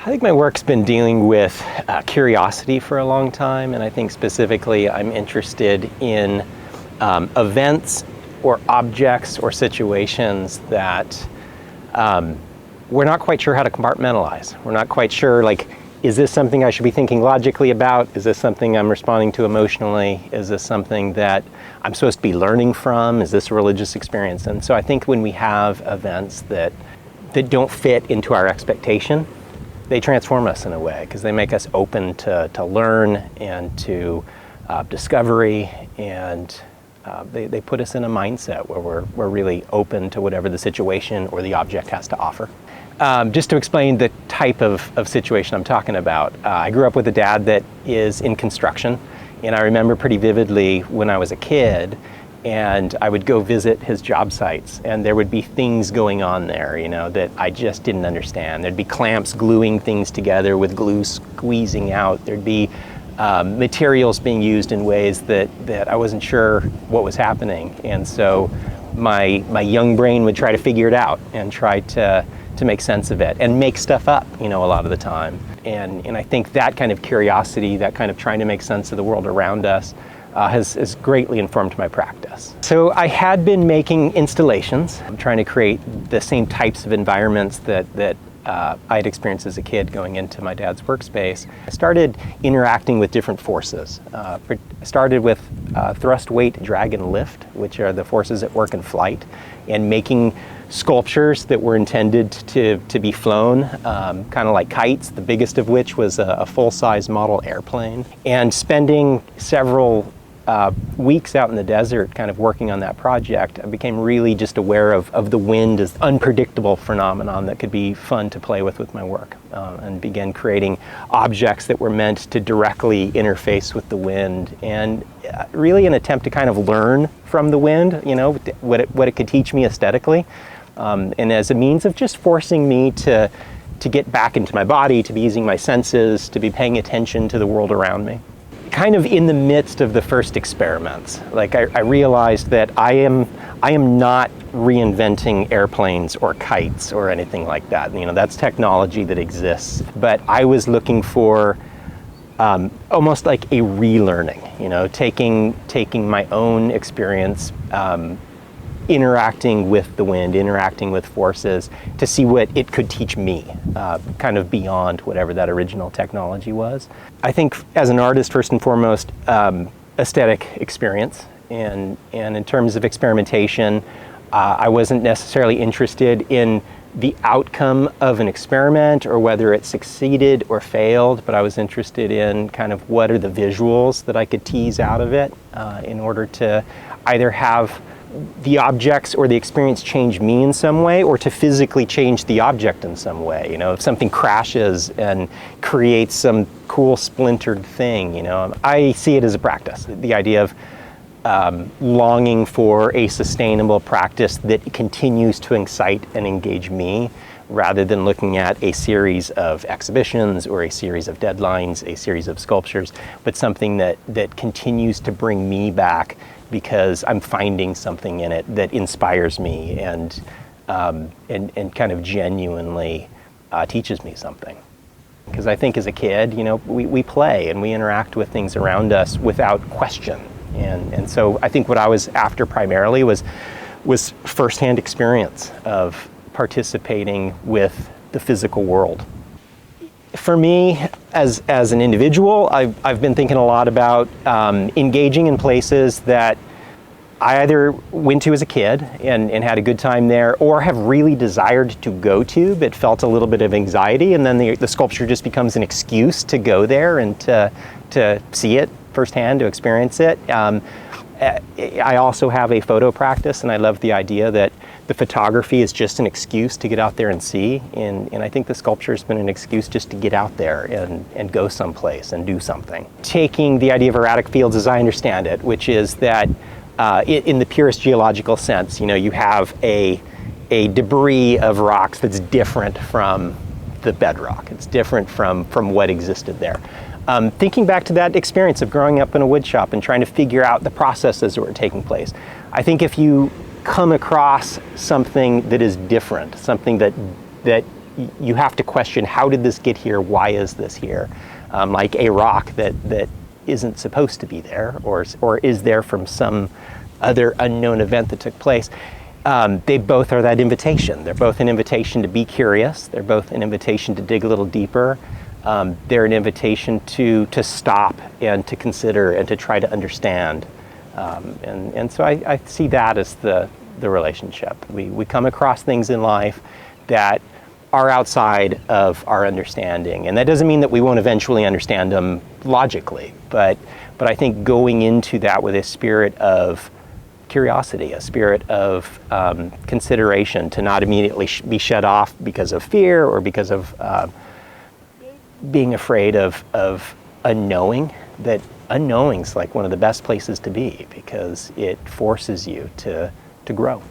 I think my work's been dealing with curiosity for a long time, and I think specifically I'm interested in events or objects or situations that we're not quite sure how to compartmentalize. We're not quite sure, like, is this something I should be thinking logically about? Is this something I'm responding to emotionally? Is this something that I'm supposed to be learning from? Is this a religious experience? And so I think when we have events that don't fit into our expectation, they transform us in a way, because they make us open to learn and to discovery, and they put us in a mindset where we're really open to whatever the situation or the object has to offer. Just to explain the type of situation I'm talking about, I grew up with a dad that is in construction, and I remember pretty vividly when I was a kid, and I would go visit his job sites, and there would be things going on there, you know, that I just didn't understand. There'd be clamps gluing things together with glue squeezing out. There'd be materials being used in ways that I wasn't sure what was happening. And so my young brain would try to figure it out and try to make sense of it and make stuff up, you know, a lot of the time. And I think that kind of curiosity, that kind of trying to make sense of the world around us, has greatly informed my practice. So I had been making installations. I'm trying to create the same types of environments that I had experienced as a kid going into my dad's workspace. I started interacting with different forces. I started with thrust, weight, drag, and lift, which are the forces at work in flight, and making sculptures that were intended to be flown, kind of like kites, the biggest of which was a full-size model airplane, and spending several weeks out in the desert kind of working on that project. I became really just aware of the wind as an unpredictable phenomenon that could be fun to play with my work, and began creating objects that were meant to directly interface with the wind, and really an attempt to kind of learn from the wind, you know, what it could teach me aesthetically, and as a means of just forcing me to get back into my body, to be using my senses, to be paying attention to the world around me. Kind of in the midst of the first experiments, like I realized that I am not reinventing airplanes or kites or anything like that. You know, that's technology that exists. But I was looking for almost like a relearning. You know, taking my own experience, interacting with the wind, interacting with forces, to see what it could teach me, kind of beyond whatever that original technology was. I think as an artist, first and foremost, aesthetic experience, and in terms of experimentation, I wasn't necessarily interested in the outcome of an experiment or whether it succeeded or failed, but I was interested in kind of what are the visuals that I could tease out of it in order to either have the objects or the experience change me in some way, or to physically change the object in some way. You know, if something crashes and creates some cool splintered thing, you know, I see it as a practice. The idea of longing for a sustainable practice that continues to excite and engage me, rather than looking at a series of exhibitions or a series of deadlines, a series of sculptures, but something that continues to bring me back because I'm finding something in it that inspires me and kind of genuinely teaches me something. Because I think as a kid, you know, we play and we interact with things around us without question. And so I think what I was after primarily was firsthand experience of participating with the physical world. For me, as an individual, I've been thinking a lot about engaging in places that I either went to as a kid and had a good time there, or have really desired to go to but felt a little bit of anxiety, and then the sculpture just becomes an excuse to go there and to see it firsthand, to experience it. I also have a photo practice, and I love the idea that the photography is just an excuse to get out there and see, and I think the sculpture has been an excuse just to get out there and go someplace and do something. Taking the idea of erratic fields as I understand it, which is that in the purest geological sense, you know, you have a debris of rocks that's different from the bedrock. It's different from what existed there. Thinking back to that experience of growing up in a wood shop and trying to figure out the processes that were taking place, I think if you come across something that is different, something that you have to question, how did this get here? Why is this here? Like a rock that isn't supposed to be there, or is there from some other unknown event that took place. They both are that invitation. They're both an invitation to be curious. They're both an invitation to dig a little deeper. They're an invitation to stop and to consider and to try to understand. And so I see that as the relationship. We come across things in life that are outside of our understanding. And that doesn't mean that we won't eventually understand them logically, but I think going into that with a spirit of curiosity, a spirit of consideration, to not immediately be shut off because of fear or because of being afraid of unknowing. That unknowing's like one of the best places to be, because it forces you to grow.